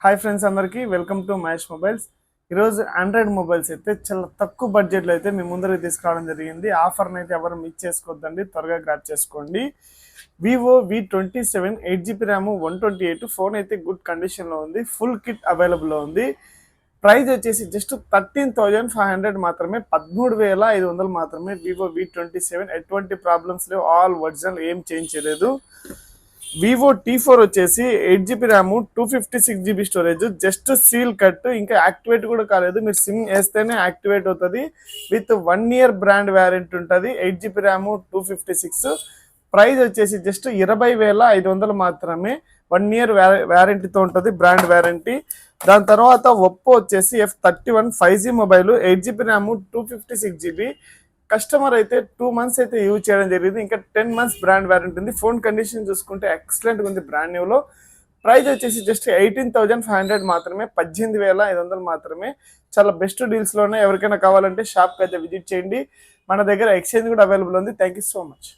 Hi friends అందరికీ welcome to Mahesh mobiles. ఈరోజు Android mobiles అయితే చాలా తక్కువ బడ్జెట్లో అయితే మీ ముందరికి తీసుకురావడం జరిగింది. ఆఫర్ని అయితే ఎవరు మిస్ చేసుకోవద్దండి, త్వరగా గ్రాప్ చేసుకోండి. Vivo V27 8GB RAM 128 phone అయితే గుడ్ కండిషన్లో ఉంది. ఫుల్ కిట్ అవైలబుల్లో ఉంది. ప్రైస్ వచ్చేసి జస్ట్ 13,500 మాత్రమే, 13,500 మాత్రమే. వివో V27 ఎటువంటి ప్రాబ్లమ్స్ లేవు, ఆల్ ఒరిజినల్, ఏం చేంజ్ చేయలేదు. వివో T4 వచ్చేసి 8GB RAM 256GB storage, just seal cut, ఇంకా యాక్టివేట్ కూడా కాలేదు. మీరు సిమ్ వేస్తేనే యాక్టివేట్ అవుతుంది. విత్ 1 year బ్రాండ్ వ్యారంటీ ఉంటుంది. 8GB RAM 256. ప్రైస్ వచ్చేసి జస్ట్ 20,500 మాత్రమే. 1 year వ్యారంటీతో ఉంటుంది, బ్రాండ్ వ్యారంటీ. దాని తర్వాత ఒప్పో వచ్చేసి F31 5G mobile, 8GB RAM 256GB. Customer అయితే 2 months అయితే యూజ్ చేయడం జరిగింది. ఇంకా 10 months బ్రాండ్ వారంటీ ఉంది. ఫోన్ కండిషన్ చూసుకుంటే ఎక్సలెంట్గా ఉంది, బ్రాండ్ న్యూలో. ప్రైస్ వచ్చేసి జస్ట్ 18,500 మాత్రమే, 18,500 మాత్రమే. చాలా బెస్ట్ డీల్స్లోనే. ఎవరికైనా కావాలంటే షాప్కి అయితే విజిట్ చేయండి. మన దగ్గర ఎక్స్చేంజ్ కూడా అవైలబుల్ ఉంది. Thank you so much.